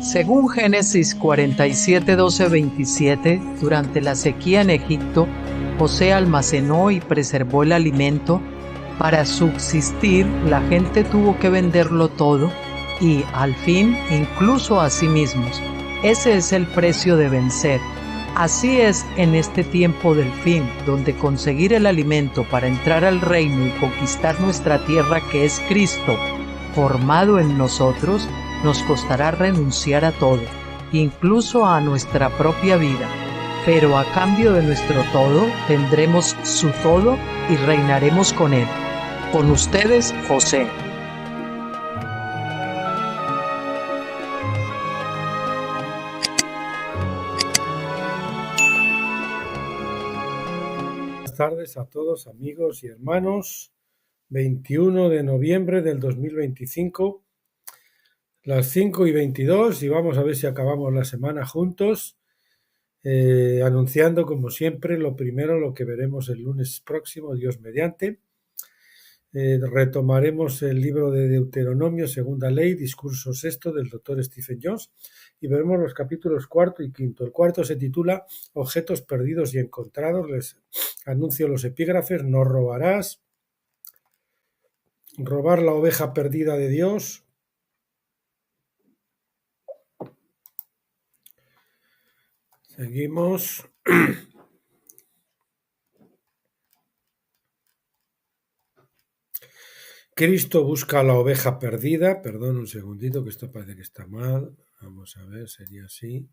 Según Génesis 47, 12, 27, durante la sequía en Egipto, José almacenó y preservó el alimento. Para subsistir, la gente tuvo que venderlo todo y, al fin, incluso a sí mismos. Ese es el precio de vencer. Así es en este tiempo del fin, donde conseguir el alimento para entrar al reino y conquistar nuestra tierra, que es Cristo, formado en nosotros, nos costará renunciar a todo, incluso a nuestra propia vida. Pero a cambio de nuestro todo, tendremos su todo y reinaremos con él. Con ustedes, José. Buenas tardes a todos, amigos y hermanos. 21 de noviembre del 2025, las 5:22, y vamos a ver si acabamos la semana juntos, anunciando como siempre lo primero, lo que veremos el lunes próximo, Dios mediante. Retomaremos el libro de Deuteronomio, segunda ley, discurso sexto del doctor Stephen Jones, y veremos los capítulos cuarto y quinto. El cuarto se titula Objetos perdidos y encontrados. Les anuncio los epígrafes: no robarás, robar la oveja perdida de Dios, seguimos. Cristo busca a la oveja perdida. Perdón un segundito, que esto parece que está mal. Vamos a ver, sería así.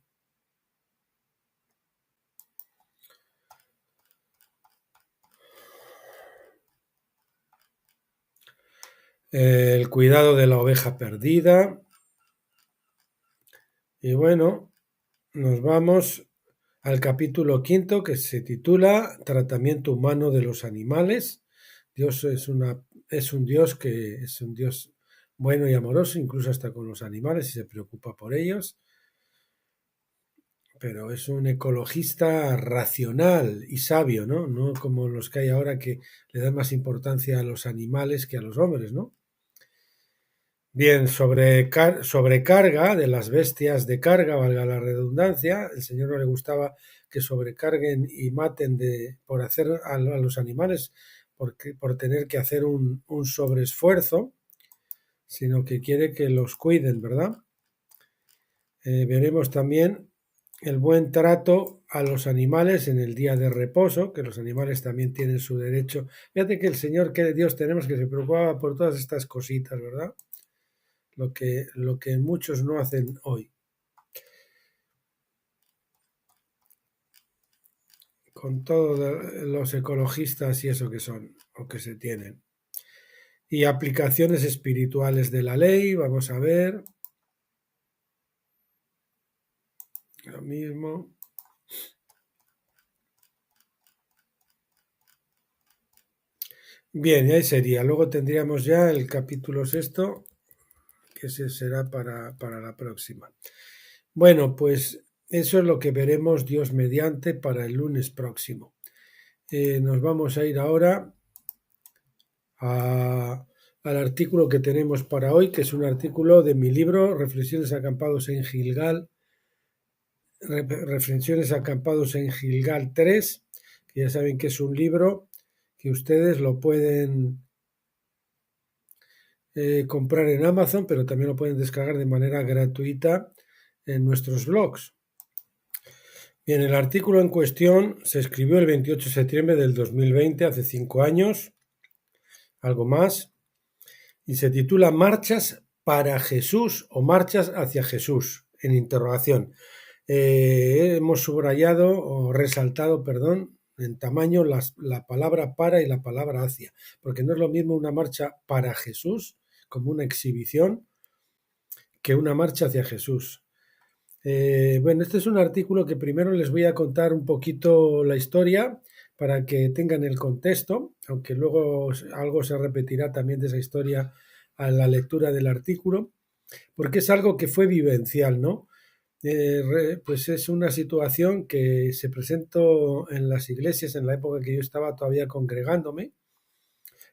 El cuidado de la oveja perdida. Y bueno, nos vamos al capítulo quinto, que se titula Tratamiento humano de los animales. Dios es un Dios que es un Dios bueno y amoroso, incluso hasta con los animales, y se preocupa por ellos. Pero es un ecologista racional y sabio, ¿no? No como los que hay ahora, que le dan más importancia a los animales que a los hombres, ¿no? Bien, sobrecarga de las bestias de carga, valga la redundancia. El Señor no le gustaba que sobrecarguen y maten por hacer a los animales, por tener que hacer un sobreesfuerzo, sino que quiere que los cuiden, ¿verdad? Veremos también el buen trato a los animales en el día de reposo, que los animales también tienen su derecho. Fíjate que el Señor, que Dios tenemos, que se preocupaba por todas estas cositas, ¿verdad? Lo que muchos no hacen hoy. Con todos los ecologistas y eso que son, o que se tienen. Y aplicaciones espirituales de la ley, vamos a ver. Lo mismo. Bien, y ahí sería. Luego tendríamos ya el capítulo sexto, que ese será para la próxima. Bueno, pues eso es lo que veremos, Dios mediante, para el lunes próximo. Nos vamos a ir ahora al artículo que tenemos para hoy, que es un artículo de mi libro, Reflexiones acampados en Gilgal, Reflexiones acampados en Gilgal 3, que ya saben que es un libro que ustedes lo pueden comprar en Amazon, pero también lo pueden descargar de manera gratuita en nuestros blogs. Bien, el artículo en cuestión se escribió el 28 de septiembre del 2020, hace 5 años, algo más, y se titula Marchas para Jesús o Marchas hacia Jesús, en interrogación. Hemos subrayado o resaltado, perdón, en tamaño la palabra para y la palabra hacia, porque no es lo mismo una marcha para Jesús, como una exhibición, que una marcha hacia Jesús. Bueno, este es un artículo que primero les voy a contar un poquito la historia para que tengan el contexto, aunque luego algo se repetirá también de esa historia a la lectura del artículo, porque es algo que fue vivencial, ¿no? Pues es una situación que se presentó en las iglesias en la época que yo estaba todavía congregándome,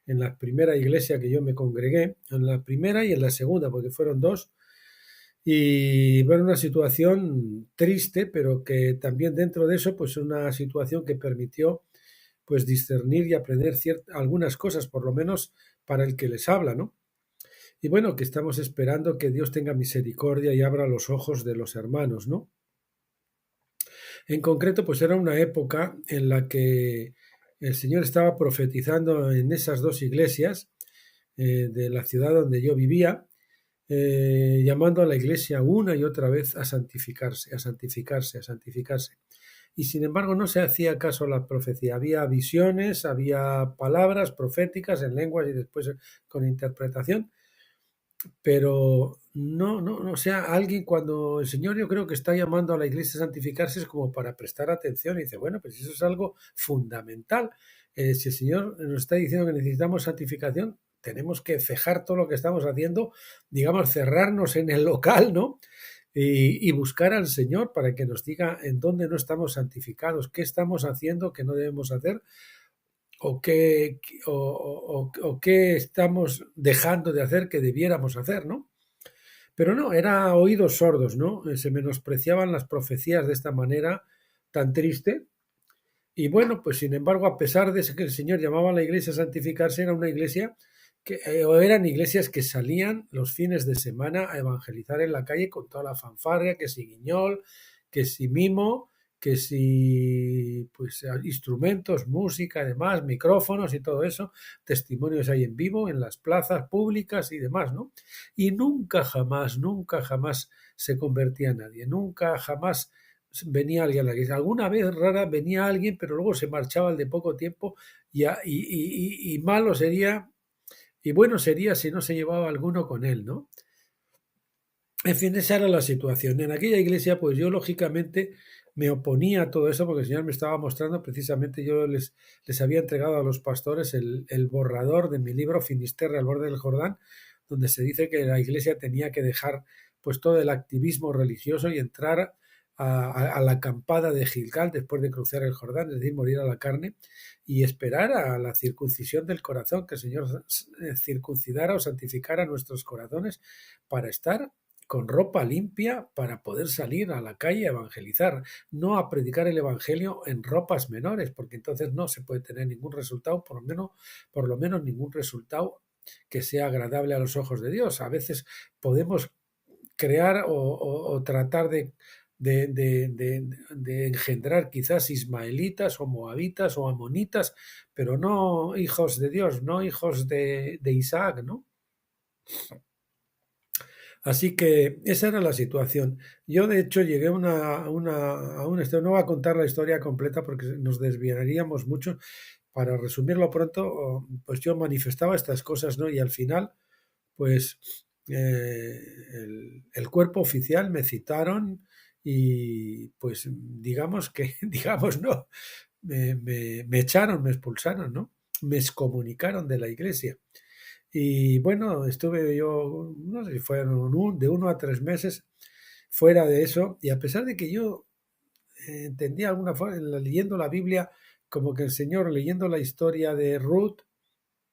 en la primera iglesia que yo me congregué, en la primera y en la segunda, porque fueron dos. Y bueno, una situación triste, pero que también dentro de eso, pues una situación que permitió pues discernir y aprender algunas cosas, por lo menos para el que les habla, ¿no? Y bueno, que estamos esperando que Dios tenga misericordia y abra los ojos de los hermanos, ¿no? En concreto, pues era una época en la que el Señor estaba profetizando en esas dos iglesias de la ciudad donde yo vivía, llamando a la iglesia una y otra vez a santificarse, a santificarse, a santificarse. Y sin embargo no se hacía caso a la profecía. Había visiones, había palabras proféticas en lenguas y después con interpretación, pero no, o sea, alguien cuando el Señor yo creo que está llamando a la iglesia a santificarse es como para prestar atención y dice, bueno, pues eso es algo fundamental. Si el Señor nos está diciendo que necesitamos santificación, tenemos que cejar todo lo que estamos haciendo, digamos, cerrarnos en el local, ¿no? Y buscar al Señor para que nos diga en dónde no estamos santificados, qué estamos haciendo que no debemos hacer o qué estamos dejando de hacer que debiéramos hacer, ¿no? Pero no, era oídos sordos, ¿no? Se menospreciaban las profecías de esta manera tan triste. Y bueno, pues sin embargo, a pesar de que el Señor llamaba a la iglesia a santificarse, era una iglesia o eran iglesias que salían los fines de semana a evangelizar en la calle con toda la fanfarria, que si guiñol, que si mimo, que si pues instrumentos, música, además, micrófonos y todo eso, testimonios ahí en vivo, en las plazas públicas y demás, ¿no? Y nunca jamás se convertía nadie, nunca jamás venía alguien a la iglesia. Alguna vez rara venía alguien, pero luego se marchaba al de poco tiempo y malo sería y bueno sería si no se llevaba alguno con él, ¿no? En fin, esa era la situación. En aquella iglesia, pues yo lógicamente me oponía a todo eso porque el Señor me estaba mostrando, precisamente yo les había entregado a los pastores el borrador de mi libro Finisterre al borde del Jordán, donde se dice que la iglesia tenía que dejar pues todo el activismo religioso y entrar a la acampada de Gilgal después de cruzar el Jordán, es decir, morir a la carne y esperar a la circuncisión del corazón, que el Señor circuncidara o santificara nuestros corazones para estar con ropa limpia para poder salir a la calle a evangelizar, no a predicar el evangelio en ropas menores, porque entonces no se puede tener ningún resultado, por lo menos ningún resultado que sea agradable a los ojos de Dios. A veces podemos crear o tratar de engendrar quizás ismaelitas o moabitas o amonitas, pero no hijos de Dios, no hijos de Isaac, ¿no? Así que esa era la situación. Yo, de hecho, llegué a un estado, no voy a contar la historia completa porque nos desviaríamos mucho. Para resumirlo pronto, pues yo manifestaba estas cosas, ¿no? Y al final, pues el cuerpo oficial me citaron y pues digamos que, digamos, no, me echaron, me expulsaron, ¿no? Me excomunicaron de la iglesia. Y bueno, estuve yo, no sé si fueron de 1 a 3 meses fuera de eso, y a pesar de que yo entendía alguna forma, leyendo la Biblia, como que el Señor, leyendo la historia de Ruth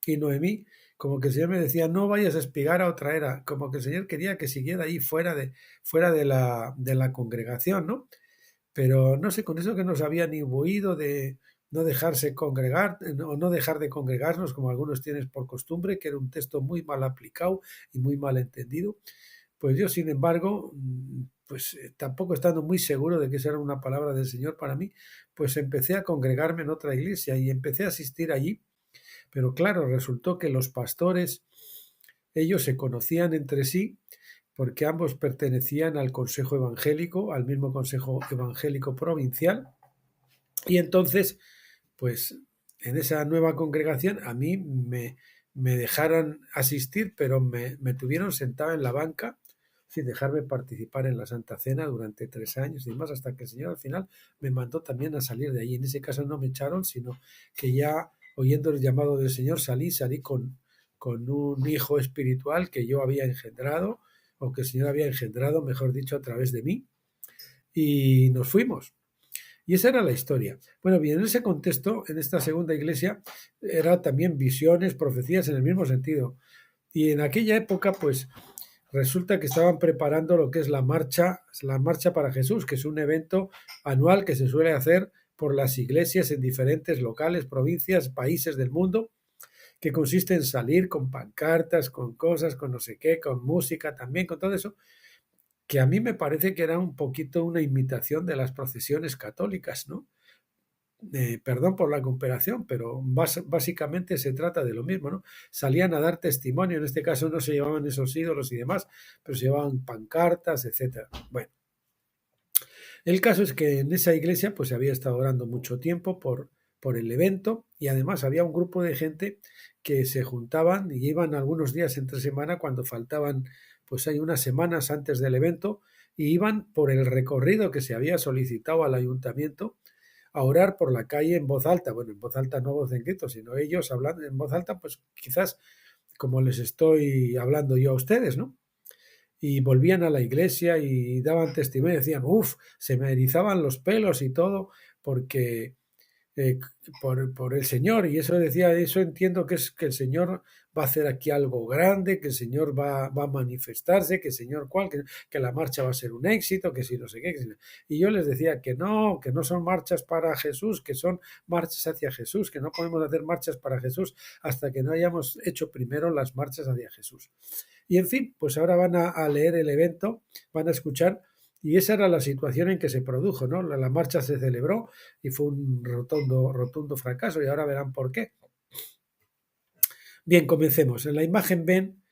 y Noemí, como que el Señor me decía, no vayas a espigar a otra era, como que el Señor quería que siguiera ahí fuera de la congregación, ¿no? Pero no sé, con eso que nos había imbuido de no dejarse congregar o no dejar de congregarnos como algunos tienen por costumbre, que era un texto muy mal aplicado y muy mal entendido, pues yo sin embargo, pues tampoco estando muy seguro de que esa era una palabra del Señor para mí, pues empecé a congregarme en otra iglesia y empecé a asistir allí, pero claro, resultó que los pastores, ellos se conocían entre sí porque ambos pertenecían al Consejo Evangélico, al mismo Consejo Evangélico Provincial, y entonces, pues en esa nueva congregación a mí me dejaron asistir, pero me tuvieron sentado en la banca sin dejarme participar en la Santa Cena durante 3 años y más, hasta que el Señor al final me mandó también a salir de ahí. En ese caso no me echaron, sino que ya oyendo el llamado del Señor salí con un hijo espiritual que yo había engendrado, o que el Señor había engendrado, mejor dicho, a través de mí, y nos fuimos. Y esa era la historia. Bueno, bien, en ese contexto, en esta segunda iglesia, era también visiones, profecías en el mismo sentido. Y en aquella época, pues, resulta que estaban preparando lo que es la Marcha para Jesús, que es un evento anual que se suele hacer por las iglesias en diferentes locales, provincias, países del mundo, que consiste en salir con pancartas, con cosas, con no sé qué, con música también, con todo eso, que a mí me parece que era un poquito una imitación de las procesiones católicas, ¿no? Perdón por la comparación, pero básicamente se trata de lo mismo, ¿no? Salían a dar testimonio, en este caso no se llevaban esos ídolos y demás, pero se llevaban pancartas, etcétera. Bueno, el caso es que en esa iglesia pues se había estado orando mucho tiempo por el evento y además había un grupo de gente que se juntaban y iban algunos días entre semana cuando faltaban, pues hay unas semanas antes del evento, y iban por el recorrido que se había solicitado al ayuntamiento a orar por la calle en voz alta. Bueno, en voz alta no voz en grito, sino ellos hablando en voz alta, pues quizás como les estoy hablando yo a ustedes, ¿no? Y volvían a la iglesia y daban testimonio, decían, uff, se me erizaban los pelos y todo, porque eh, por el Señor, y eso decía, eso entiendo que es que el Señor va a hacer aquí algo grande, que el Señor va a manifestarse, que el Señor que la marcha va a ser un éxito, que si no sé qué, y yo les decía que no son marchas para Jesús, que son marchas hacia Jesús, que no podemos hacer marchas para Jesús hasta que no hayamos hecho primero las marchas hacia Jesús. Y en fin, pues ahora van a leer el evento, van a escuchar. Y esa era la situación en que se produjo, ¿no? La marcha se celebró y fue un rotundo fracaso, y ahora verán por qué. Bien, comencemos. En la imagen ven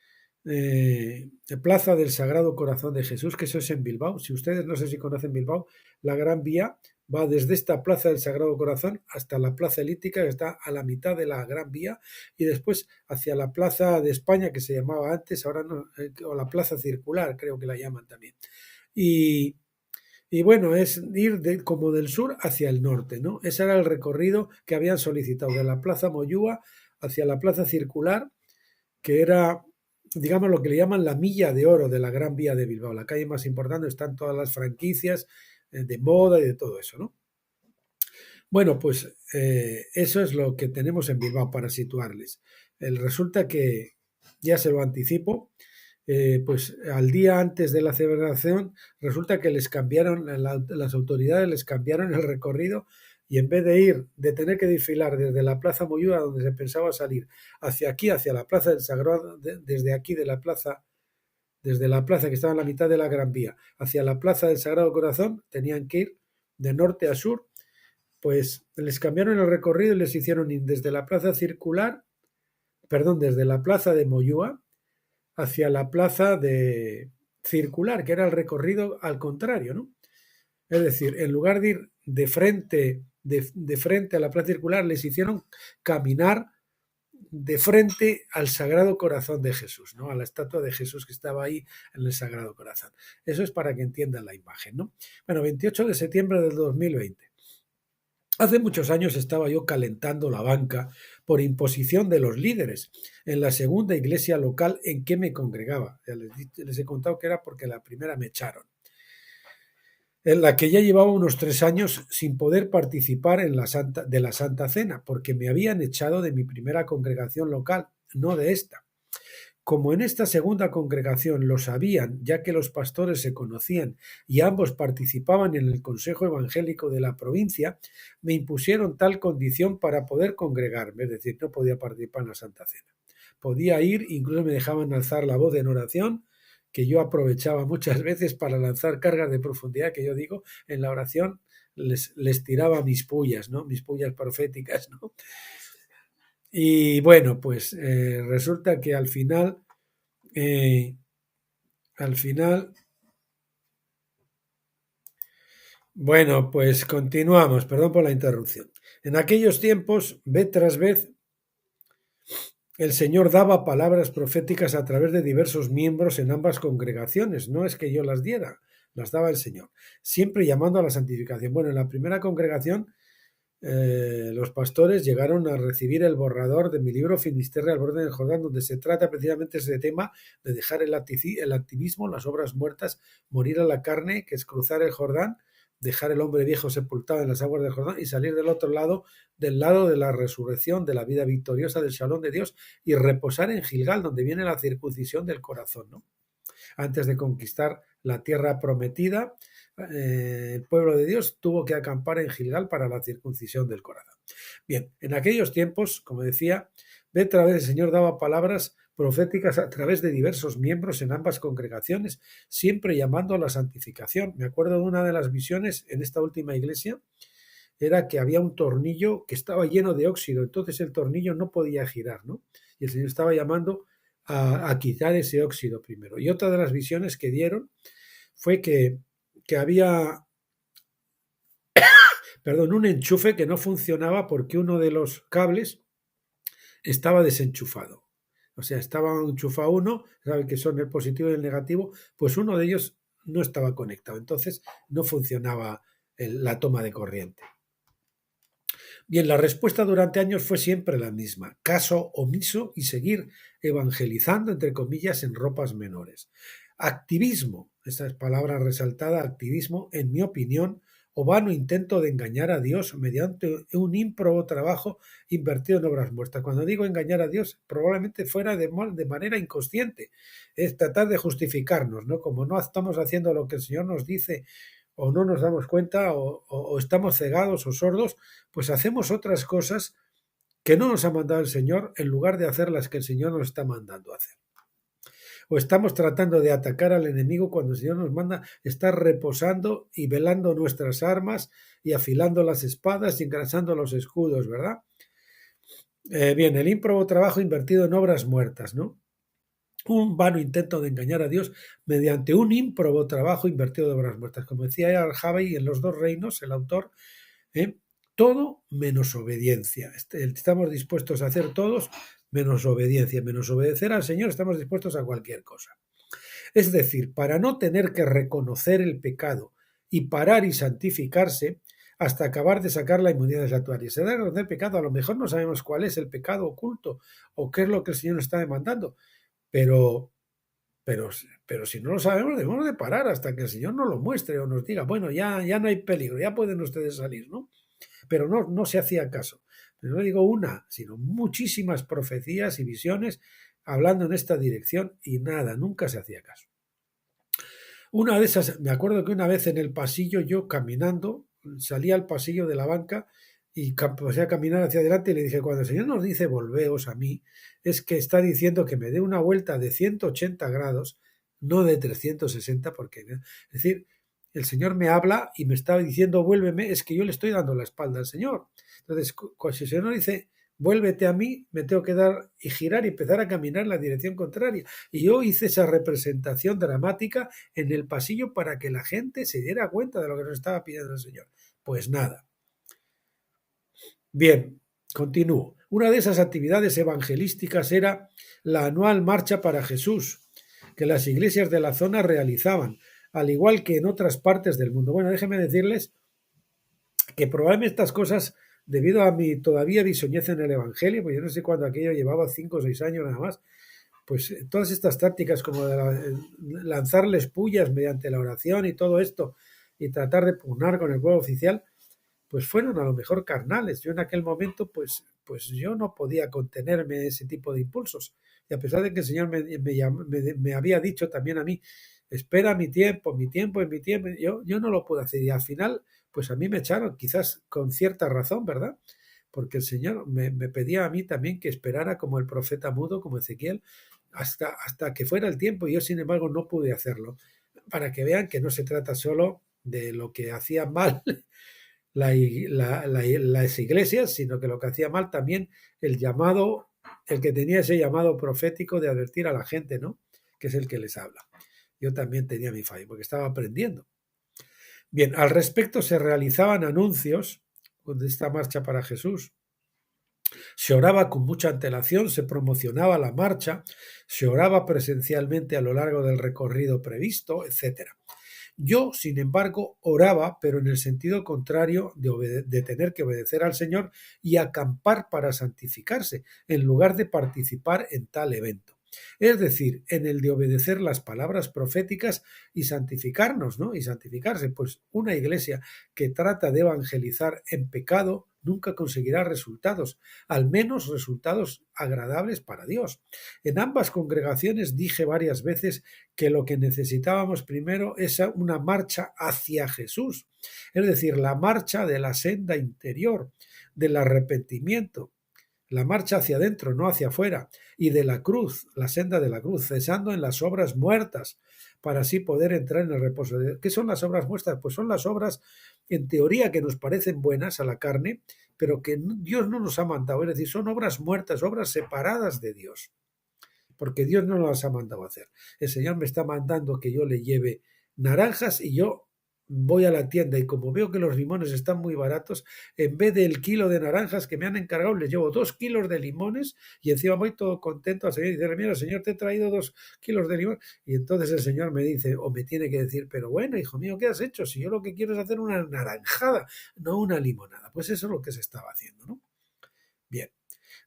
Plaza del Sagrado Corazón de Jesús, que eso es en Bilbao. Si ustedes no sé si conocen Bilbao, la Gran Vía va desde esta Plaza del Sagrado Corazón hasta la Plaza Elíptica, que está a la mitad de la Gran Vía, y después hacia la Plaza de España, que se llamaba antes, ahora no, o la Plaza Circular, creo que la llaman también. Y bueno, es ir como del sur hacia el norte, ¿no? Ese era el recorrido que habían solicitado, de la Plaza Moyúa hacia la Plaza Circular, que era, digamos, lo que le llaman la milla de oro de la Gran Vía de Bilbao, la calle más importante, están todas las franquicias de moda y de todo eso, ¿no? Bueno, pues eso es lo que tenemos en Bilbao para situarles. Resulta que, ya se lo anticipo, pues al día antes de la celebración resulta que les cambiaron, las autoridades les cambiaron el recorrido, y en vez de tener que desfilar desde la Plaza Moyúa, donde se pensaba salir, hacia aquí, hacia la Plaza del Sagrado, desde aquí de la plaza, desde la plaza que estaba en la mitad de la Gran Vía, hacia la Plaza del Sagrado Corazón, tenían que ir de norte a sur, pues les cambiaron el recorrido y les hicieron ir desde la Plaza Circular, perdón, desde la Plaza de Moyúa, hacia la Plaza de Circular, que era el recorrido al contrario, ¿no? Es decir, en lugar de ir de frente a la Plaza Circular, les hicieron caminar de frente al Sagrado Corazón de Jesús, ¿no? A la estatua de Jesús que estaba ahí en el Sagrado Corazón. Eso es para que entiendan la imagen, ¿no? Bueno, 28 de septiembre del 2020. Hace muchos años estaba yo calentando la banca por imposición de los líderes en la segunda iglesia local en que me congregaba. Ya les he contado que era porque la primera me echaron. En la que ya llevaba unos 3 años sin poder participar de la Santa Cena, porque me habían echado de mi primera congregación local, no de esta. Como en esta segunda congregación lo sabían, ya que los pastores se conocían y ambos participaban en el consejo evangélico de la provincia, me impusieron tal condición para poder congregarme, es decir, no podía participar en la Santa Cena. Podía ir, incluso me dejaban alzar la voz en oración, que yo aprovechaba muchas veces para lanzar cargas de profundidad, que yo digo, en la oración les tiraba mis pullas, ¿no? Mis pullas proféticas, ¿no? Y bueno, pues resulta que al final, bueno, pues continuamos, perdón por la interrupción. En aquellos tiempos, vez tras vez, el Señor daba palabras proféticas a través de diversos miembros en ambas congregaciones. No es que yo las diera, las daba el Señor, siempre llamando a la santificación. Bueno, en la primera congregación, los pastores llegaron a recibir el borrador de mi libro Finisterre al borde del Jordán, donde se trata precisamente ese tema de dejar el activismo, las obras muertas, morir a la carne, que es cruzar el Jordán, dejar el hombre viejo sepultado en las aguas del Jordán y salir del otro lado, del lado de la resurrección, de la vida victoriosa del Shalom de Dios, y reposar en Gilgal, donde viene la circuncisión del corazón, ¿no? Antes de conquistar la tierra prometida, el pueblo de Dios tuvo que acampar en Gilgal para la circuncisión del corazón. Bien, en aquellos tiempos, como decía, otra vez el Señor daba palabras proféticas a través de diversos miembros en ambas congregaciones, siempre llamando a la santificación. Me acuerdo de una de las visiones en esta última iglesia, era que había un tornillo que estaba lleno de óxido, entonces el tornillo no podía girar, ¿no? Y el Señor estaba llamando a quitar ese óxido primero. Y otra de las visiones que dieron fue que había, un enchufe que no funcionaba porque uno de los cables estaba desenchufado. O sea, estaba enchufado uno, saben que son el positivo y el negativo, pues uno de ellos no estaba conectado, entonces no funcionaba la toma de corriente. Bien, la respuesta durante años fue siempre la misma: caso omiso y seguir evangelizando, entre comillas, en ropas menores. Activismo, esa es palabra resaltada, activismo, en mi opinión, o vano intento de engañar a Dios mediante un ímprobo trabajo invertido en obras muertas. Cuando digo engañar a Dios, probablemente fuera de manera inconsciente. Es tratar de justificarnos, ¿no? Como no estamos haciendo lo que el Señor nos dice, o no nos damos cuenta, o estamos cegados o sordos, pues hacemos otras cosas que no nos ha mandado el Señor en lugar de hacer las que el Señor nos está mandando a hacer. O estamos tratando de atacar al enemigo cuando el Señor nos manda estar reposando y velando nuestras armas y afilando las espadas y engrasando los escudos, ¿verdad? Bien, el ímprobo trabajo invertido en obras muertas, ¿no? Un vano intento de engañar a Dios mediante un ímprobo trabajo invertido de obras muertas. Como decía Al-Jabi en Los Dos Reinos, el autor, todo menos obediencia. Estamos dispuestos a hacer todos menos obediencia, menos obedecer al Señor, estamos dispuestos a cualquier cosa. Es decir, para no tener que reconocer el pecado y parar y santificarse hasta acabar de sacar la inmunidad santuaria. Se da a reconocer el pecado, a lo mejor no sabemos cuál es el pecado oculto o qué es lo que el Señor nos está demandando, pero si no lo sabemos, debemos de parar hasta que el Señor nos lo muestre o nos diga, bueno, ya no hay peligro, ya pueden ustedes salir, ¿no? Pero no se hacía caso. Pero no digo una, sino muchísimas profecías y visiones hablando en esta dirección y nada, nunca se hacía caso. Una de esas, me acuerdo que una vez en el pasillo, yo caminando, salí al pasillo de la banca y empecé a caminar hacia adelante y le dije, cuando el Señor nos dice volveos a mí, es que está diciendo que me dé una vuelta de 180 grados, no de 360, porque, es decir, el Señor me habla y me está diciendo vuélveme, es que yo le estoy dando la espalda al Señor. Entonces, si el Señor dice vuélvete a mí, me tengo que dar y girar y empezar a caminar en la dirección contraria. Y yo hice esa representación dramática en el pasillo para que la gente se diera cuenta de lo que nos estaba pidiendo el Señor. Pues nada. Bien, continúo. Una de esas actividades evangelísticas era la anual Marcha para Jesús, que las iglesias de la zona realizaban, al igual que en otras partes del mundo. Bueno, déjenme decirles que probablemente estas cosas, debido a mi todavía bisoñez en el Evangelio, pues yo no sé cuándo aquello, llevaba 5 o 6 años nada más, pues todas estas tácticas como de lanzarles pullas mediante la oración y todo esto, y tratar de pugnar con el pueblo oficial, pues fueron a lo mejor carnales. Yo en aquel momento, pues yo no podía contenerme ese tipo de impulsos. Y a pesar de que el Señor me había dicho también a mí, espera mi tiempo, yo no lo pude hacer. Y al final, pues a mí me echaron, quizás con cierta razón, ¿verdad? Porque el Señor me pedía a mí también que esperara como el profeta mudo, como Ezequiel, hasta que fuera el tiempo. Y yo, sin embargo, no pude hacerlo. Para que vean que no se trata solo de lo que hacía mal las iglesias, sino que lo que hacía mal también el que tenía ese llamado profético de advertir a la gente, ¿no? Que es el que les habla. Yo también tenía mi fallo, porque estaba aprendiendo. Bien, al respecto se realizaban anuncios de esta marcha para Jesús. Se oraba con mucha antelación, se promocionaba la marcha, se oraba presencialmente a lo largo del recorrido previsto, etc. Yo, sin embargo, oraba, pero en el sentido contrario de tener que obedecer al Señor y acampar para santificarse, en lugar de participar en tal evento. Es decir, en el de obedecer las palabras proféticas y santificarnos, ¿no? Y santificarse, pues una iglesia que trata de evangelizar en pecado, nunca conseguirá resultados, al menos resultados agradables para Dios. En ambas congregaciones dije varias veces que lo que necesitábamos primero es una marcha hacia Jesús, es decir, la marcha de la senda interior, del arrepentimiento, la marcha hacia adentro, no hacia afuera, y de la cruz, la senda de la cruz, cesando en las obras muertas, para así poder entrar en el reposo de Dios. ¿Qué son las obras muertas? Pues son las obras, en teoría, que nos parecen buenas a la carne, pero que Dios no nos ha mandado. Es decir, son obras muertas, obras separadas de Dios, porque Dios no las ha mandado a hacer. El Señor me está mandando que yo le lleve naranjas y yo voy a la tienda y como veo que los limones están muy baratos, en vez del kilo de naranjas que me han encargado, les llevo 2 kilos de limones y encima voy todo contento al Señor y dice, mira, Señor, te he traído 2 kilos de limón. Y entonces el Señor me dice, o me tiene que decir, pero bueno, hijo mío, ¿qué has hecho? Si yo lo que quiero es hacer una naranjada, no una limonada. Pues eso es lo que se estaba haciendo, ¿no? Bien.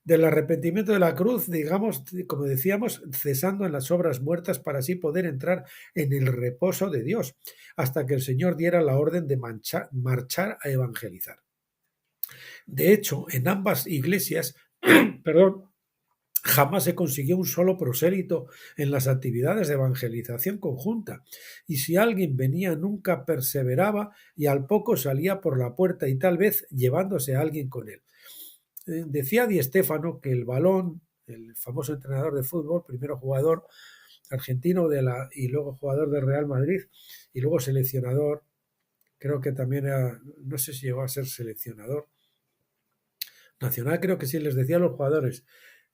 Del arrepentimiento de la cruz, digamos, como decíamos, cesando en las obras muertas para así poder entrar en el reposo de Dios, hasta que el Señor diera la orden de marchar a evangelizar. De hecho, en ambas iglesias, perdón, jamás se consiguió un solo prosélito en las actividades de evangelización conjunta, y si alguien venía nunca perseveraba y al poco salía por la puerta y tal vez llevándose a alguien con él. Decía Di Stéfano que el Balón, el famoso entrenador de fútbol, primero jugador argentino y luego jugador del Real Madrid y luego seleccionador, creo que también era, no sé si llegó a ser seleccionador nacional, creo que sí, les decía a los jugadores,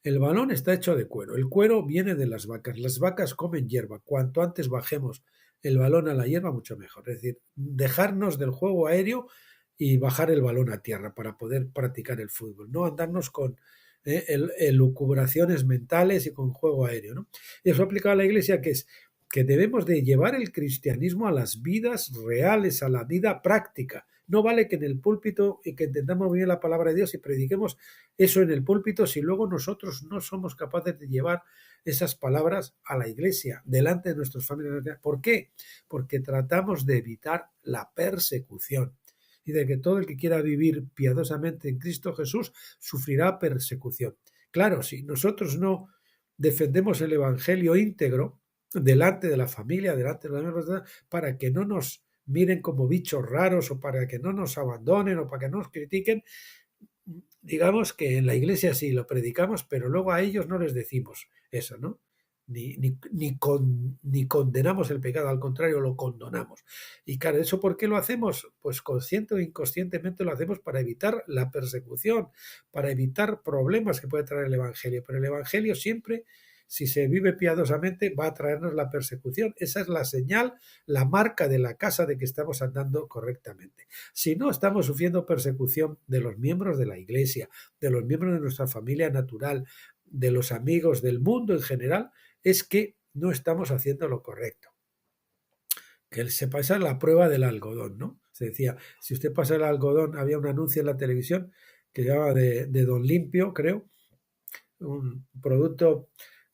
el balón está hecho de cuero, el cuero viene de las vacas comen hierba, cuanto antes bajemos el balón a la hierba mucho mejor, es decir, dejarnos del juego aéreo y bajar el balón a tierra para poder practicar el fútbol, no andarnos con elucubraciones mentales y con juego aéreo, ¿no? Y eso aplica a la Iglesia, que es que debemos de llevar el cristianismo a las vidas reales, a la vida práctica. No vale que en el púlpito y que entendamos bien la palabra de Dios y prediquemos eso en el púlpito si luego nosotros no somos capaces de llevar esas palabras a la iglesia, delante de nuestras familias. ¿Por qué? Porque tratamos de evitar la persecución y de que todo el que quiera vivir piadosamente en Cristo Jesús sufrirá persecución. Claro, si nosotros no defendemos el evangelio íntegro delante de la familia, delante de las personas, para que no nos miren como bichos raros o para que no nos abandonen o para que no nos critiquen, digamos que en la iglesia sí lo predicamos, pero luego a ellos no les decimos eso, ¿no? Ni condenamos el pecado, al contrario, lo condonamos. Y claro, ¿eso por qué lo hacemos? Pues consciente o inconscientemente lo hacemos para evitar la persecución, para evitar problemas que puede traer el Evangelio. Pero el Evangelio siempre, si se vive piadosamente, va a traernos la persecución. Esa es la señal, la marca de la casa de que estamos andando correctamente. Si no, estamos sufriendo persecución de los miembros de la iglesia, de los miembros de nuestra familia natural, de los amigos, del mundo en general, es que no estamos haciendo lo correcto. Que se pasa la prueba del algodón, ¿no? Se decía, si usted pasa el algodón, había un anuncio en la televisión que llamaba de Don Limpio, creo, un producto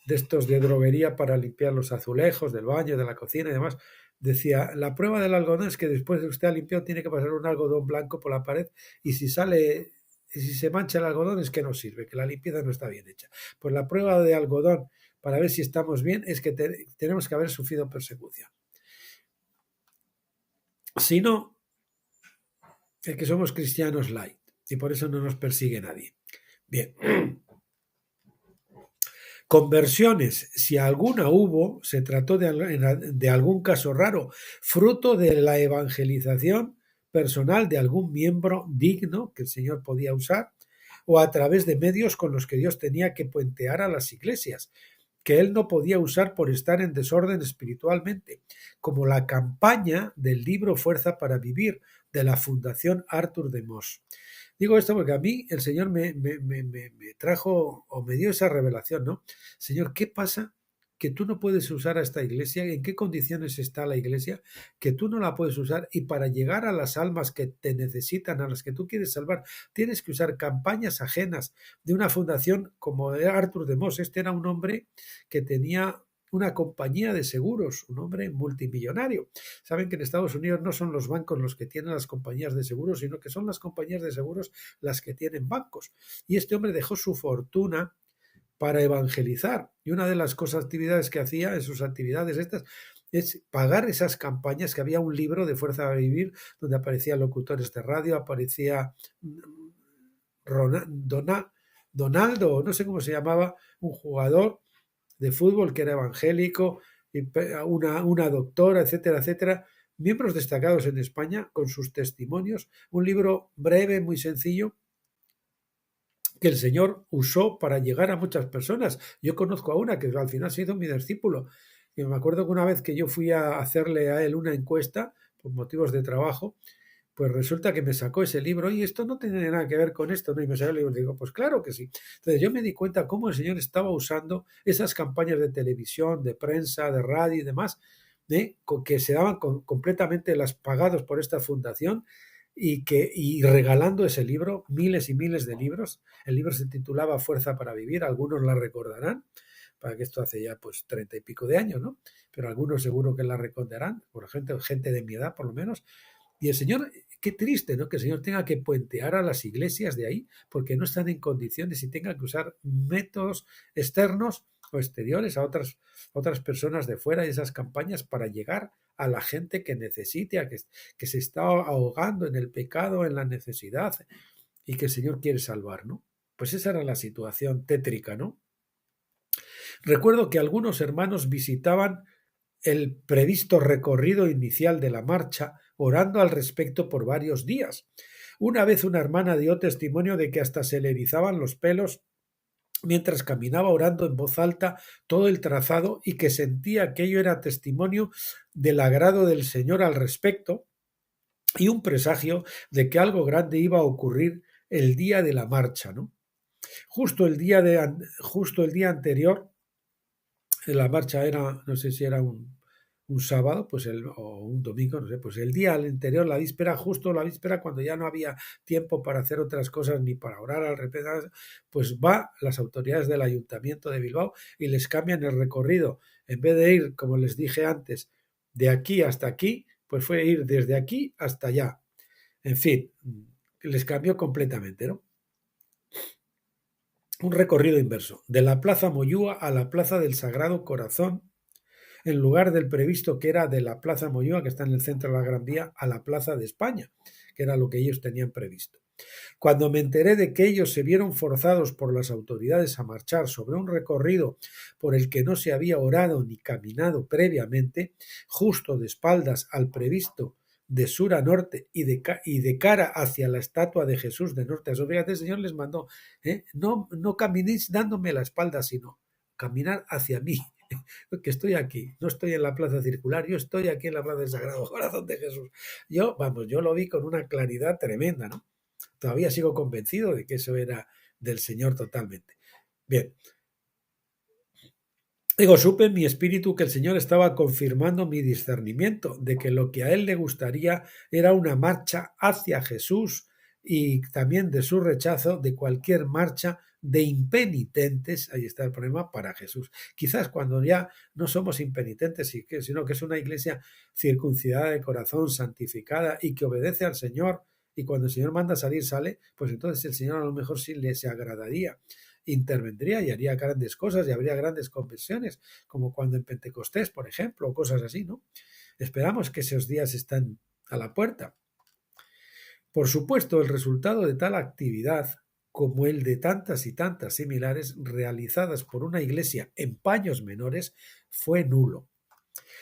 de estos de droguería para limpiar los azulejos del baño, de la cocina y demás. Decía, la prueba del algodón es que después de usted ha limpiado tiene que pasar un algodón blanco por la pared y si se mancha el algodón es que no sirve, que la limpieza no está bien hecha. Pues la prueba de algodón para ver si estamos bien es que tenemos que haber sufrido persecución. Si no, es que somos cristianos light y por eso no nos persigue nadie. Bien. Conversiones, si alguna hubo, se trató de algún caso raro, fruto de la evangelización personal de algún miembro digno que el Señor podía usar, o a través de medios con los que Dios tenía que puentear a las iglesias, que Él no podía usar por estar en desorden espiritualmente, como la campaña del libro Fuerza para Vivir, de la Fundación Arthur de Moss. Digo esto porque a mí el Señor me trajo o me dio esa revelación, ¿no? Señor, ¿qué pasa que tú no puedes usar a esta iglesia? ¿En qué condiciones está la iglesia? Que tú no la puedes usar y para llegar a las almas que te necesitan, a las que tú quieres salvar, tienes que usar campañas ajenas de una fundación como Arthur de Moss. Este era un hombre que tenía una compañía de seguros, un hombre multimillonario. Saben que en Estados Unidos no son los bancos los que tienen las compañías de seguros, sino que son las compañías de seguros las que tienen bancos. Y este hombre dejó su fortuna para evangelizar. Y una de las actividades que hacía en sus actividades estas es pagar esas campañas, que había un libro de Fuerza a Vivir donde aparecían locutores de radio, aparecía Donaldo, no sé cómo se llamaba, un jugador de fútbol que era evangélico, y una doctora, etcétera, etcétera, miembros destacados en España con sus testimonios, un libro breve, muy sencillo, que el Señor usó para llegar a muchas personas. Yo conozco a una que al final se hizo mi discípulo, y me acuerdo que una vez que yo fui a hacerle a él una encuesta por motivos de trabajo, pues resulta que me sacó ese libro y esto no tiene nada que ver con esto, ¿no? Y me salió el libro y digo, pues claro que sí. Entonces yo me di cuenta cómo el Señor estaba usando esas campañas de televisión, de prensa, de radio y demás, que se daban completamente las pagados por esta fundación y regalando ese libro, miles y miles de libros. El libro se titulaba Fuerza para Vivir, algunos la recordarán, para que esto hace ya pues 30 y pico de años, ¿no? Pero algunos seguro que la recordarán, por ejemplo, gente de mi edad por lo menos. Y el Señor, qué triste, ¿no? Que el Señor tenga que puentear a las iglesias de ahí porque no están en condiciones y tengan que usar métodos externos o exteriores a otras personas de fuera y esas campañas para llegar a la gente que necesite, que se está ahogando en el pecado, en la necesidad y que el Señor quiere salvar, ¿no? Pues esa era la situación tétrica, ¿no? Recuerdo que algunos hermanos visitaban el previsto recorrido inicial de la marcha, orando al respecto por varios días. Una vez una hermana dio testimonio de que hasta se le erizaban los pelos mientras caminaba orando en voz alta todo el trazado y que sentía aquello era testimonio del agrado del Señor al respecto y un presagio de que algo grande iba a ocurrir el día de la marcha, ¿no? Justo el día anterior, la marcha era, no sé si era un sábado, pues o un domingo, no sé, pues el día anterior, la víspera, justo la víspera, cuando ya no había tiempo para hacer otras cosas ni para orar al repente, pues va las autoridades del Ayuntamiento de Bilbao y les cambian el recorrido. En vez de ir, como les dije antes, de aquí hasta aquí, pues fue ir desde aquí hasta allá. En fin, les cambió completamente, ¿no? Un recorrido inverso, de la Plaza Moyúa a la Plaza del Sagrado Corazón, en lugar del previsto que era de la Plaza Moyúa, que está en el centro de la Gran Vía, a la Plaza de España, que era lo que ellos tenían previsto. Cuando me enteré de que ellos se vieron forzados por las autoridades a marchar sobre un recorrido por el que no se había orado ni caminado previamente, justo de espaldas al previsto de sur a norte y de cara hacia la estatua de Jesús de norte a sur, fíjate, el Señor les mandó, no caminéis dándome la espalda, sino caminar hacia mí, que estoy aquí, no estoy en la plaza circular, yo estoy aquí en la plaza del Sagrado Corazón de Jesús. Yo lo vi con una claridad tremenda, ¿no? Todavía sigo convencido de que eso era del Señor totalmente. Bien. Digo, supe en mi espíritu que el Señor estaba confirmando mi discernimiento de que lo que a Él le gustaría era una marcha hacia Jesús y también de su rechazo de cualquier marcha de impenitentes, ahí está el problema, para Jesús. Quizás cuando ya no somos impenitentes, sino que es una iglesia circuncidada de corazón, santificada y que obedece al Señor, y cuando el Señor manda salir, sale, pues entonces el Señor a lo mejor sí se agradaría, intervendría y haría grandes cosas y habría grandes conversiones, como cuando en Pentecostés, por ejemplo, o cosas así, ¿no? Esperamos que esos días están a la puerta. Por supuesto, el resultado de tal actividad, como el de tantas y tantas similares realizadas por una iglesia en paños menores, fue nulo.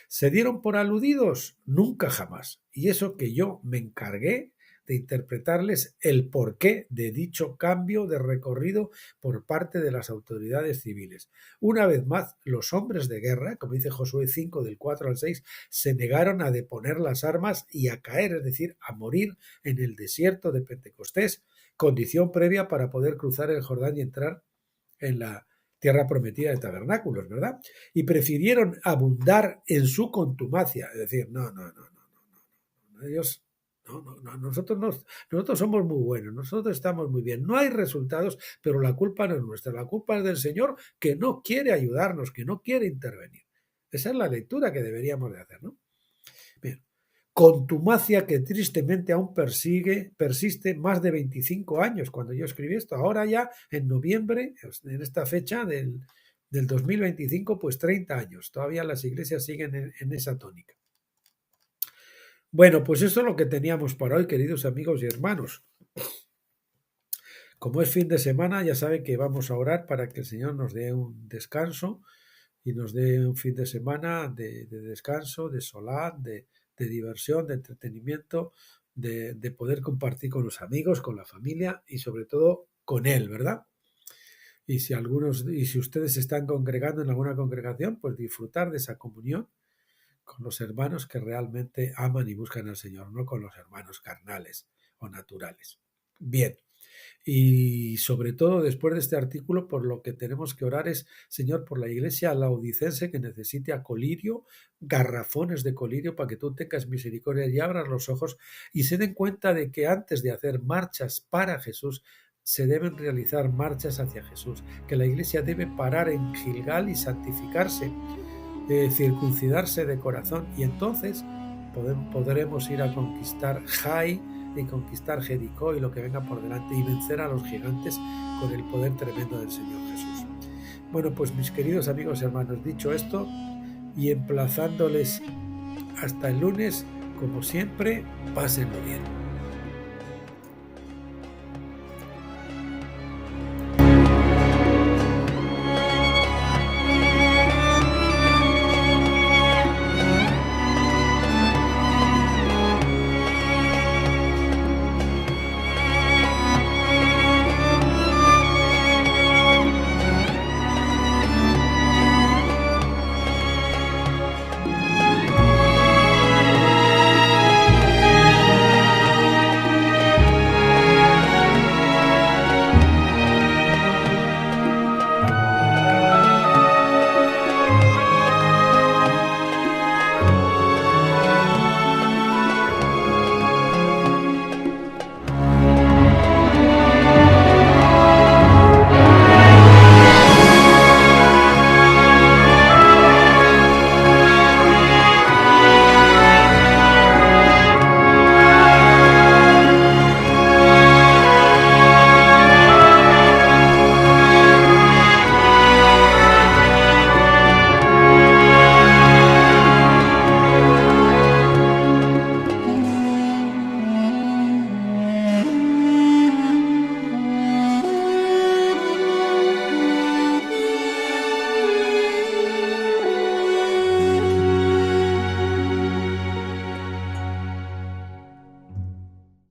¿Se dieron por aludidos? Nunca jamás. Y eso que yo me encargué de interpretarles el porqué de dicho cambio de recorrido por parte de las autoridades civiles. Una vez más, los hombres de guerra, como dice Josué 5 del 4 al 6, se negaron a deponer las armas y a caer, es decir, a morir en el desierto de Pentecostés, condición previa para poder cruzar el Jordán y entrar en la tierra prometida de tabernáculos, ¿verdad? Y prefirieron abundar en su contumacia, es decir, no, ellos, nosotros somos muy buenos, nosotros estamos muy bien, no hay resultados, pero la culpa no es nuestra, la culpa es del Señor que no quiere ayudarnos, que no quiere intervenir. Esa es la lectura que deberíamos de hacer, ¿no? Bien. Contumacia que tristemente aún persiste más de 25 años cuando yo escribí esto. Ahora ya en noviembre, en esta fecha del 2025, pues 30 años. Todavía las iglesias siguen en esa tónica. Bueno, pues eso es lo que teníamos para hoy, queridos amigos y hermanos. Como es fin de semana, ya saben que vamos a orar para que el Señor nos dé un descanso y nos dé un fin de semana de descanso, de solar, de diversión, de entretenimiento, de poder compartir con los amigos, con la familia y sobre todo con Él, ¿verdad? Y si ustedes se están congregando en alguna congregación, pues disfrutar de esa comunión con los hermanos que realmente aman y buscan al Señor, no con los hermanos carnales o naturales. Bien. Y sobre todo después de este artículo, por lo que tenemos que orar es, Señor, por la iglesia laodicense que necesite a colirio, garrafones de colirio, para que tú tengas misericordia y abras los ojos y se den cuenta de que antes de hacer marchas para Jesús, se deben realizar marchas hacia Jesús, que la iglesia debe parar en Gilgal y santificarse, circuncidarse de corazón, y entonces podremos ir a conquistar Jai y conquistar Jericó y lo que venga por delante y vencer a los gigantes con el poder tremendo del Señor Jesús. Bueno, pues mis queridos amigos y hermanos, dicho esto y emplazándoles hasta el lunes, como siempre, pásenlo bien.